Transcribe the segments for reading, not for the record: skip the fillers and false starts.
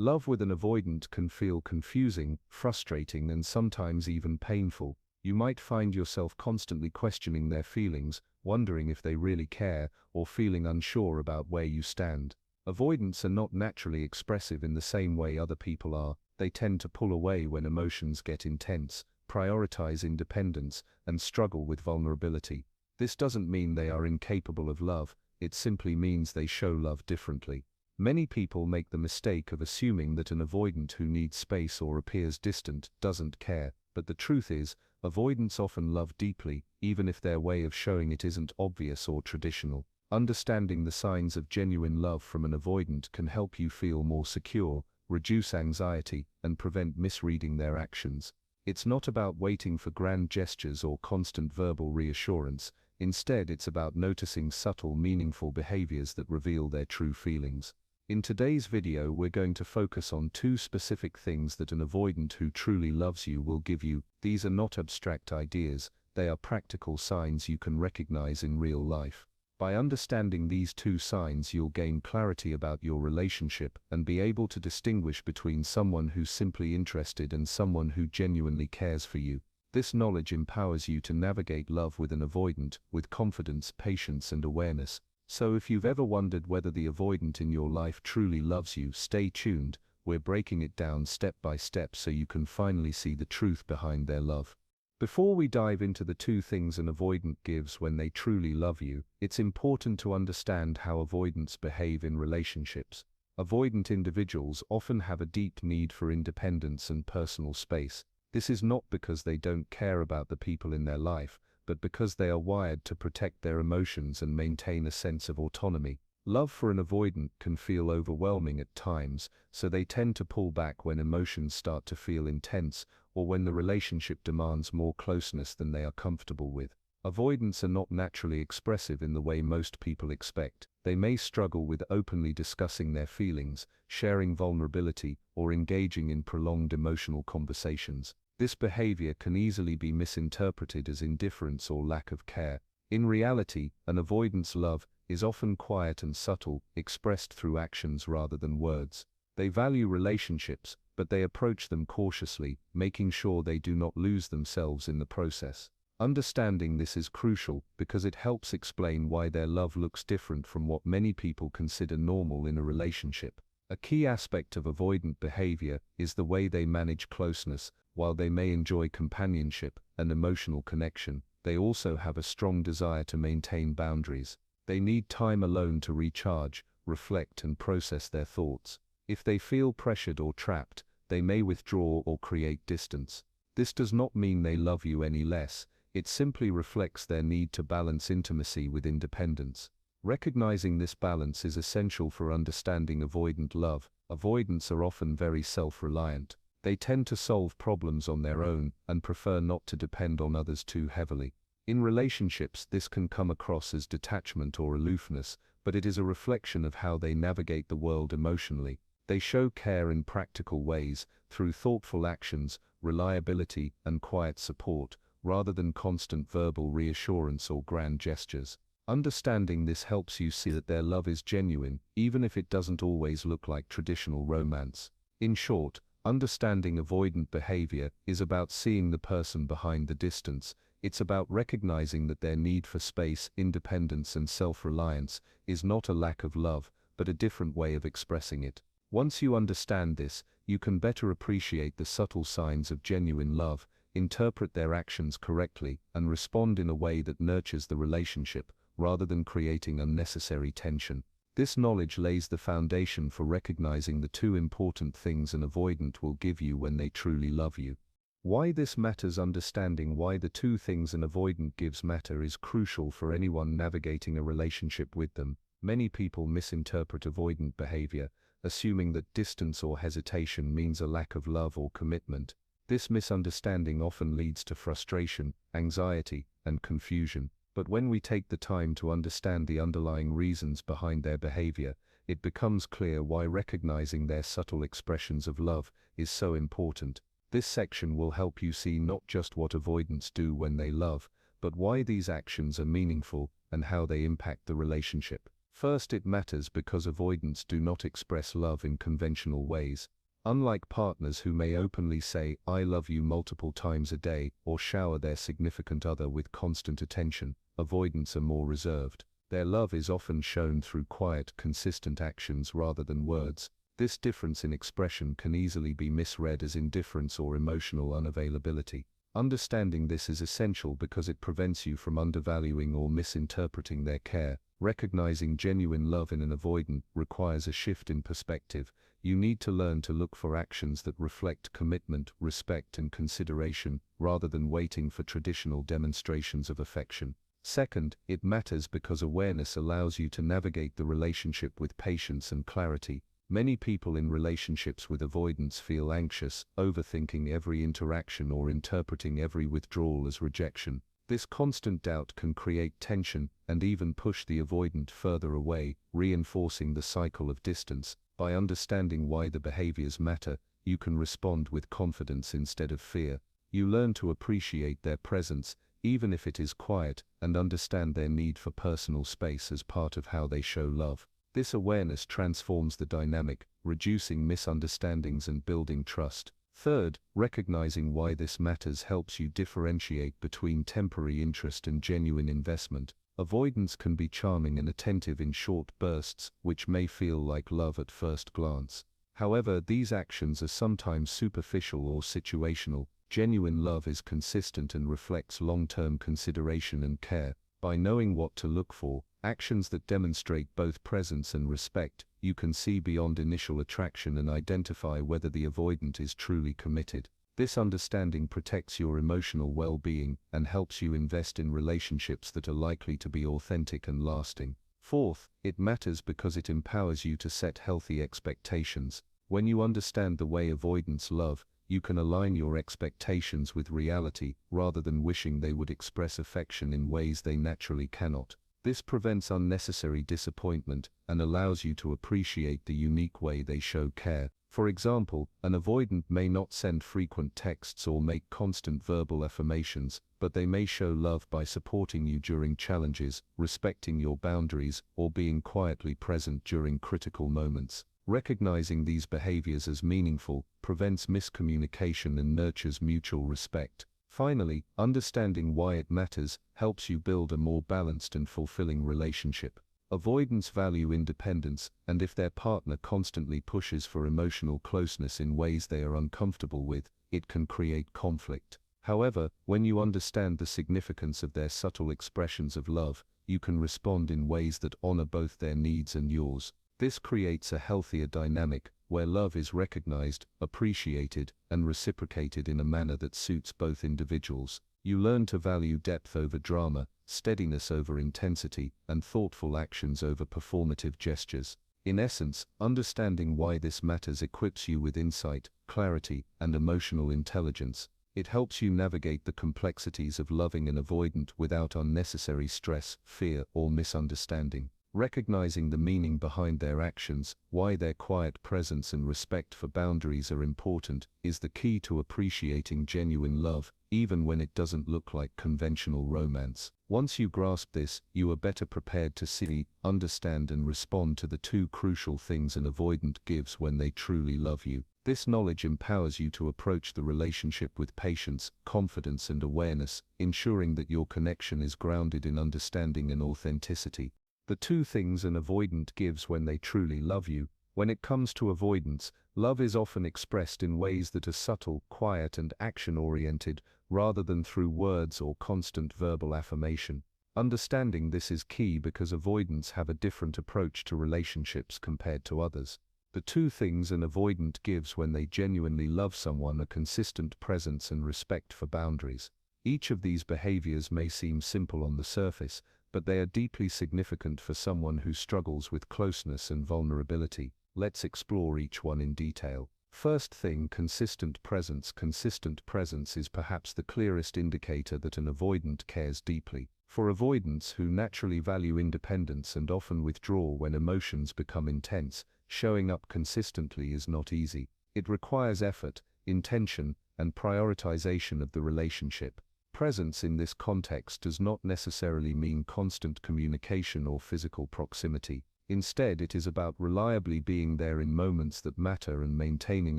Love with an avoidant can feel confusing, frustrating, and sometimes even painful. You might find yourself constantly questioning their feelings, wondering if they really care, or feeling unsure about where you stand. Avoidants are not naturally expressive in the same way other people are. They tend to pull away when emotions get intense, prioritize independence, and struggle with vulnerability. This doesn't mean they are incapable of love, it simply means they show love differently. Many people make the mistake of assuming that an avoidant who needs space or appears distant doesn't care, but the truth is, avoidants often love deeply, even if their way of showing it isn't obvious or traditional. Understanding the signs of genuine love from an avoidant can help you feel more secure, reduce anxiety, and prevent misreading their actions. It's not about waiting for grand gestures or constant verbal reassurance. Instead, it's about noticing subtle, meaningful behaviors that reveal their true feelings. In today's video, we're going to focus on two specific things that an avoidant who truly loves you will give you. These are not abstract ideas, they are practical signs you can recognize in real life. By understanding these two signs, you'll gain clarity about your relationship and be able to distinguish between someone who's simply interested and someone who genuinely cares for you. This knowledge empowers you to navigate love with an avoidant with confidence, patience, and awareness. So if you've ever wondered whether the avoidant in your life truly loves you, stay tuned. We're breaking it down step by step so you can finally see the truth behind their love. Before we dive into the two things an avoidant gives when they truly love you, it's important to understand how avoidants behave in relationships. Avoidant individuals often have a deep need for independence and personal space. This is not because they don't care about the people in their life, but because they are wired to protect their emotions and maintain a sense of autonomy. Love for an avoidant can feel overwhelming at times, so they tend to pull back when emotions start to feel intense, or when the relationship demands more closeness than they are comfortable with. Avoidants are not naturally expressive in the way most people expect. They may struggle with openly discussing their feelings, sharing vulnerability, or engaging in prolonged emotional conversations. This behavior can easily be misinterpreted as indifference or lack of care. In reality, an avoidant's love is often quiet and subtle, expressed through actions rather than words. They value relationships, but they approach them cautiously, making sure they do not lose themselves in the process. Understanding this is crucial because it helps explain why their love looks different from what many people consider normal in a relationship. A key aspect of avoidant behavior is the way they manage closeness. While they may enjoy companionship and emotional connection, they also have a strong desire to maintain boundaries. They need time alone to recharge, reflect, and process their thoughts. If they feel pressured or trapped, they may withdraw or create distance. This does not mean they love you any less, it simply reflects their need to balance intimacy with independence. Recognizing this balance is essential for understanding avoidant love. Avoidants are often very self-reliant. They tend to solve problems on their own and prefer not to depend on others too heavily. In relationships, this can come across as detachment or aloofness, but it is a reflection of how they navigate the world emotionally. They show care in practical ways, through thoughtful actions, reliability, and quiet support, rather than constant verbal reassurance or grand gestures. Understanding this helps you see that their love is genuine, even if it doesn't always look like traditional romance. In short, understanding avoidant behavior is about seeing the person behind the distance. It's about recognizing that their need for space, independence, and self-reliance is not a lack of love, but a different way of expressing it. Once you understand this, you can better appreciate the subtle signs of genuine love, interpret their actions correctly, and respond in a way that nurtures the relationship, rather than creating unnecessary tension. This knowledge lays the foundation for recognizing the two important things an avoidant will give you when they truly love you. Why this matters. Understanding why the two things an avoidant gives matter is crucial for anyone navigating a relationship with them. Many people misinterpret avoidant behavior, assuming that distance or hesitation means a lack of love or commitment. This misunderstanding often leads to frustration, anxiety, and confusion. But when we take the time to understand the underlying reasons behind their behavior, it becomes clear why recognizing their subtle expressions of love is so important. This section will help you see not just what avoidants do when they love, but why these actions are meaningful and how they impact the relationship. First, it matters because avoidants do not express love in conventional ways. Unlike partners who may openly say, "I love you" multiple times a day, or shower their significant other with constant attention, avoidants are more reserved. Their love is often shown through quiet, consistent actions rather than words. This difference in expression can easily be misread as indifference or emotional unavailability. Understanding this is essential because it prevents you from undervaluing or misinterpreting their care. Recognizing genuine love in an avoidant requires a shift in perspective. You need to learn to look for actions that reflect commitment, respect, and consideration, rather than waiting for traditional demonstrations of affection. Second, it matters because awareness allows you to navigate the relationship with patience and clarity. Many people in relationships with avoidants feel anxious, overthinking every interaction or interpreting every withdrawal as rejection. This constant doubt can create tension and even push the avoidant further away, reinforcing the cycle of distance. By understanding why the behaviors matter, you can respond with confidence instead of fear. You learn to appreciate their presence, even if it is quiet, and understand their need for personal space as part of how they show love. This awareness transforms the dynamic, reducing misunderstandings and building trust. Third, recognizing why this matters helps you differentiate between temporary interest and genuine investment. Avoidance can be charming and attentive in short bursts, which may feel like love at first glance. However, these actions are sometimes superficial or situational. Genuine love is consistent and reflects long-term consideration and care. By knowing what to look for, actions that demonstrate both presence and respect, you can see beyond initial attraction and identify whether the avoidant is truly committed. This understanding protects your emotional well-being and helps you invest in relationships that are likely to be authentic and lasting. Fourth, it matters because it empowers you to set healthy expectations. When you understand the way avoidants love, you can align your expectations with reality, rather than wishing they would express affection in ways they naturally cannot. This prevents unnecessary disappointment and allows you to appreciate the unique way they show care. For example, an avoidant may not send frequent texts or make constant verbal affirmations, but they may show love by supporting you during challenges, respecting your boundaries, or being quietly present during critical moments. Recognizing these behaviors as meaningful prevents miscommunication and nurtures mutual respect. Finally, understanding why it matters helps you build a more balanced and fulfilling relationship. Avoidants value independence, and if their partner constantly pushes for emotional closeness in ways they are uncomfortable with, it can create conflict. However, when you understand the significance of their subtle expressions of love, you can respond in ways that honor both their needs and yours. This creates a healthier dynamic, where love is recognized, appreciated, and reciprocated in a manner that suits both individuals. You learn to value depth over drama, steadiness over intensity, and thoughtful actions over performative gestures. In essence, understanding why this matters equips you with insight, clarity, and emotional intelligence. It helps you navigate the complexities of loving an avoidant without unnecessary stress, fear, or misunderstanding. Recognizing the meaning behind their actions, why their quiet presence and respect for boundaries are important, is the key to appreciating genuine love, even when it doesn't look like conventional romance. Once you grasp this, you are better prepared to see, understand, and respond to the two crucial things an avoidant gives when they truly love you. This knowledge empowers you to approach the relationship with patience, confidence, and awareness, ensuring that your connection is grounded in understanding and authenticity. The two things an avoidant gives when they truly love you. When it comes to avoidance, love is often expressed in ways that are subtle, quiet, and action-oriented, rather than through words or constant verbal affirmation. Understanding this is key because avoidants have a different approach to relationships compared to others. The two things an avoidant gives when they genuinely love someone are consistent presence and respect for boundaries. Each of these behaviors may seem simple on the surface, but they are deeply significant for someone who struggles with closeness and vulnerability. Let's explore each one in detail. First thing, consistent presence. Consistent presence is perhaps the clearest indicator that an avoidant cares deeply. For avoidants who naturally value independence and often withdraw when emotions become intense, showing up consistently is not easy. It requires effort, intention, and prioritization of the relationship. Presence in this context does not necessarily mean constant communication or physical proximity. Instead, it is about reliably being there in moments that matter and maintaining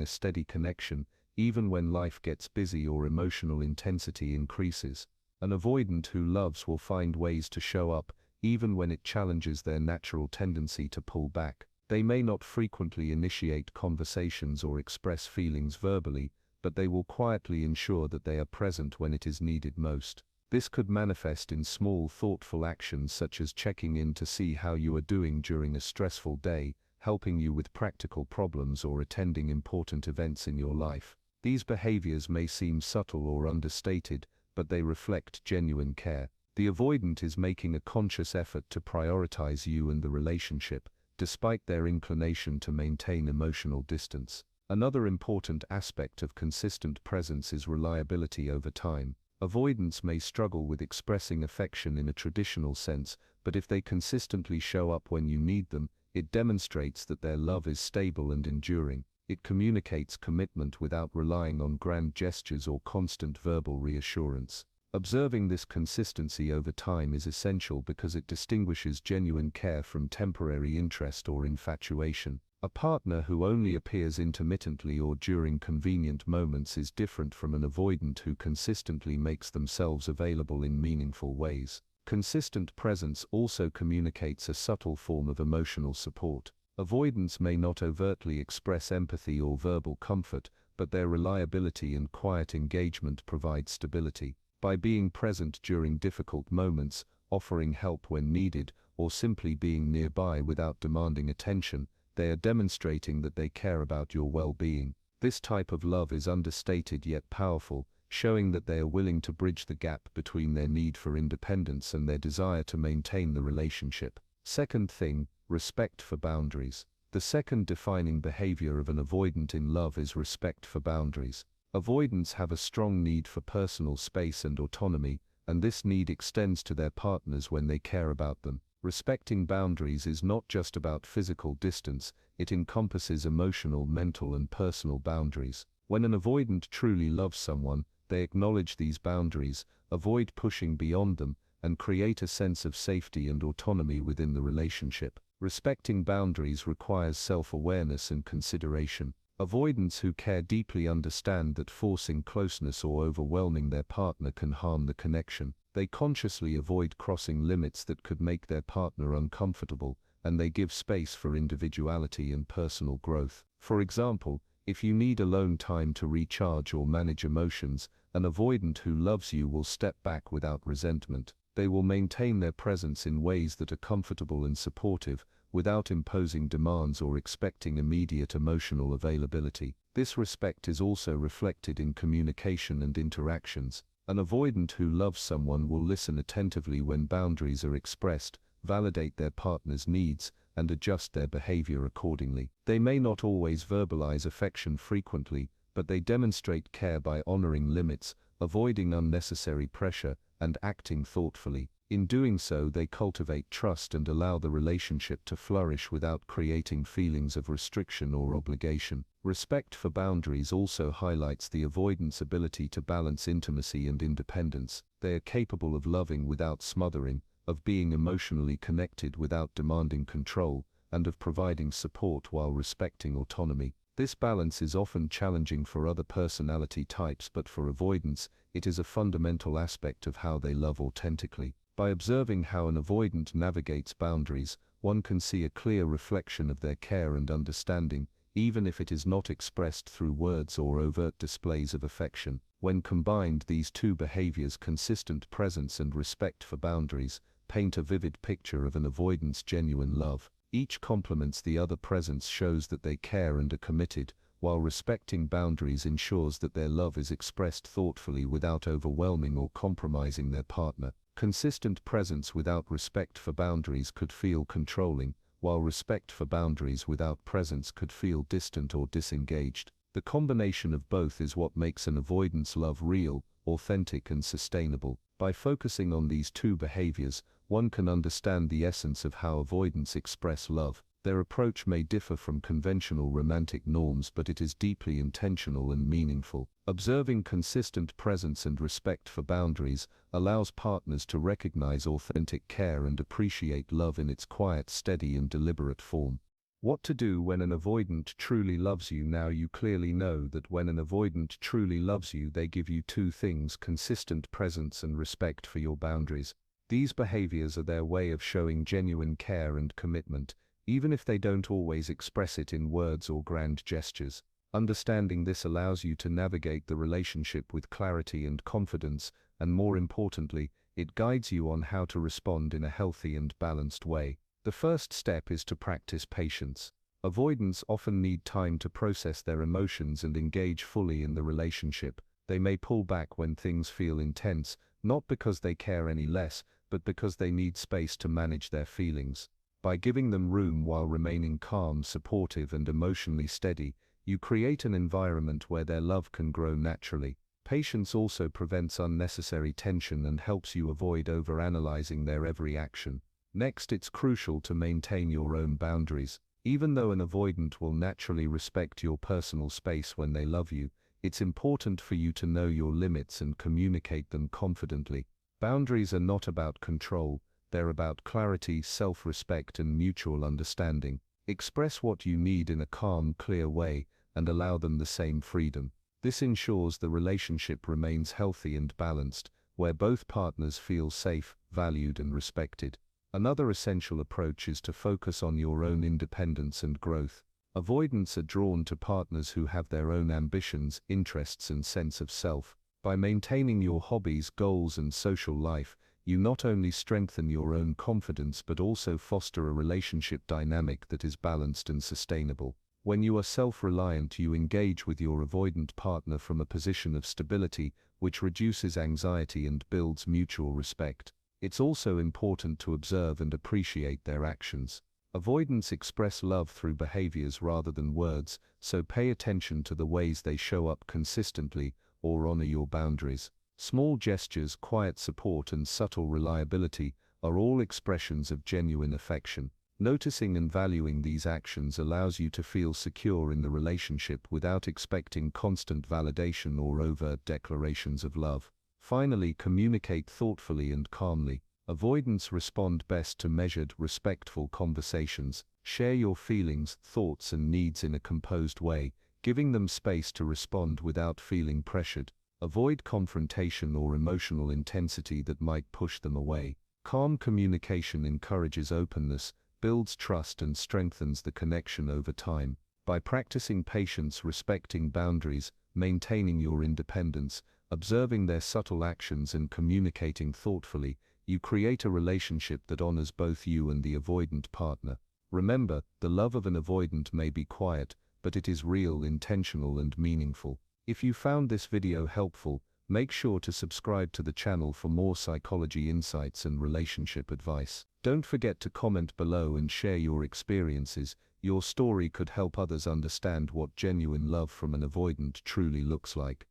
a steady connection, even when life gets busy or emotional intensity increases. An avoidant who loves will find ways to show up, even when it challenges their natural tendency to pull back. They may not frequently initiate conversations or express feelings verbally, but they will quietly ensure that they are present when it is needed most. This could manifest in small, thoughtful actions such as checking in to see how you are doing during a stressful day, helping you with practical problems, or attending important events in your life. These behaviors may seem subtle or understated, but they reflect genuine care. The avoidant is making a conscious effort to prioritize you and the relationship, despite their inclination to maintain emotional distance. Another important aspect of consistent presence is reliability over time. Avoidants may struggle with expressing affection in a traditional sense, but if they consistently show up when you need them, it demonstrates that their love is stable and enduring. It communicates commitment without relying on grand gestures or constant verbal reassurance. Observing this consistency over time is essential because it distinguishes genuine care from temporary interest or infatuation. A partner who only appears intermittently or during convenient moments is different from an avoidant who consistently makes themselves available in meaningful ways. Consistent presence also communicates a subtle form of emotional support. Avoidants may not overtly express empathy or verbal comfort, but their reliability and quiet engagement provide stability. By being present during difficult moments, offering help when needed, or simply being nearby without demanding attention, they are demonstrating that they care about your well-being. This type of love is understated yet powerful, showing that they are willing to bridge the gap between their need for independence and their desire to maintain the relationship. Second thing, respect for boundaries. The second defining behavior of an avoidant in love is respect for boundaries. Avoidants have a strong need for personal space and autonomy, and this need extends to their partners when they care about them. Respecting boundaries is not just about physical distance, it encompasses emotional, mental, and personal boundaries. When an avoidant truly loves someone, they acknowledge these boundaries, avoid pushing beyond them, and create a sense of safety and autonomy within the relationship. Respecting boundaries requires self-awareness and consideration. Avoidants who care deeply understand that forcing closeness or overwhelming their partner can harm the connection. They consciously avoid crossing limits that could make their partner uncomfortable, and they give space for individuality and personal growth. For example, if you need alone time to recharge or manage emotions, an avoidant who loves you will step back without resentment. They will maintain their presence in ways that are comfortable and supportive, without imposing demands or expecting immediate emotional availability. This respect is also reflected in communication and interactions. An avoidant who loves someone will listen attentively when boundaries are expressed, validate their partner's needs, and adjust their behavior accordingly. They may not always verbalize affection frequently, but they demonstrate care by honoring limits, avoiding unnecessary pressure, and acting thoughtfully. In doing so, they cultivate trust and allow the relationship to flourish without creating feelings of restriction or obligation. Respect for boundaries also highlights the avoidant's ability to balance intimacy and independence. They are capable of loving without smothering, of being emotionally connected without demanding control, and of providing support while respecting autonomy. This balance is often challenging for other personality types, but for avoidants, it is a fundamental aspect of how they love authentically. By observing how an avoidant navigates boundaries, one can see a clear reflection of their care and understanding, even if it is not expressed through words or overt displays of affection. When combined, these two behaviors, consistent presence and respect for boundaries, paint a vivid picture of an avoidant's genuine love. Each complements the other. Presence shows that they care and are committed, while respecting boundaries ensures that their love is expressed thoughtfully without overwhelming or compromising their partner. Consistent presence without respect for boundaries could feel controlling, while respect for boundaries without presence could feel distant or disengaged. The combination of both is what makes an avoidance love real, authentic, and sustainable. By focusing on these two behaviors, one can understand the essence of how avoidants express love. Their approach may differ from conventional romantic norms, but it is deeply intentional and meaningful. Observing consistent presence and respect for boundaries allows partners to recognize authentic care and appreciate love in its quiet, steady, and deliberate form. What to do when an avoidant truly loves you? Now you clearly know that when an avoidant truly loves you, they give you two things: consistent presence and respect for your boundaries. These behaviors are their way of showing genuine care and commitment, even if they don't always express it in words or grand gestures. Understanding this allows you to navigate the relationship with clarity and confidence, and more importantly, it guides you on how to respond in a healthy and balanced way. The first step is to practice patience. Avoidants often need time to process their emotions and engage fully in the relationship. They may pull back when things feel intense, not because they care any less, but because they need space to manage their feelings. By giving them room while remaining calm, supportive, and emotionally steady, you create an environment where their love can grow naturally. Patience also prevents unnecessary tension and helps you avoid overanalyzing their every action. Next, it's crucial to maintain your own boundaries. Even though an avoidant will naturally respect your personal space when they love you, it's important for you to know your limits and communicate them confidently. Boundaries are not about control, they're about clarity, self-respect, and mutual understanding. Express what you need in a calm, clear way, and allow them the same freedom. This ensures the relationship remains healthy and balanced, where both partners feel safe, valued, and respected. Another essential approach is to focus on your own independence and growth. Avoidants are drawn to partners who have their own ambitions, interests, and sense of self. By maintaining your hobbies, goals, and social life, you not only strengthen your own confidence but also foster a relationship dynamic that is balanced and sustainable. When you are self-reliant, you engage with your avoidant partner from a position of stability, which reduces anxiety and builds mutual respect. It's also important to observe and appreciate their actions. Avoidants express love through behaviors rather than words, so pay attention to the ways they show up consistently or honor your boundaries. Small gestures, quiet support, and subtle reliability are all expressions of genuine affection. Noticing and valuing these actions allows you to feel secure in the relationship without expecting constant validation or overt declarations of love. Finally, communicate thoughtfully and calmly. Avoidants respond best to measured, respectful conversations. Share your feelings, thoughts, and needs in a composed way, giving them space to respond without feeling pressured. Avoid confrontation or emotional intensity that might push them away. Calm communication encourages openness, builds trust, and strengthens the connection over time. By practicing patience, respecting boundaries, maintaining your independence, observing their subtle actions, and communicating thoughtfully, you create a relationship that honors both you and the avoidant partner. Remember, the love of an avoidant may be quiet, but it is real, intentional, and meaningful. If you found this video helpful, make sure to subscribe to the channel for more psychology insights and relationship advice. Don't forget to comment below and share your experiences. Your story could help others understand what genuine love from an avoidant truly looks like.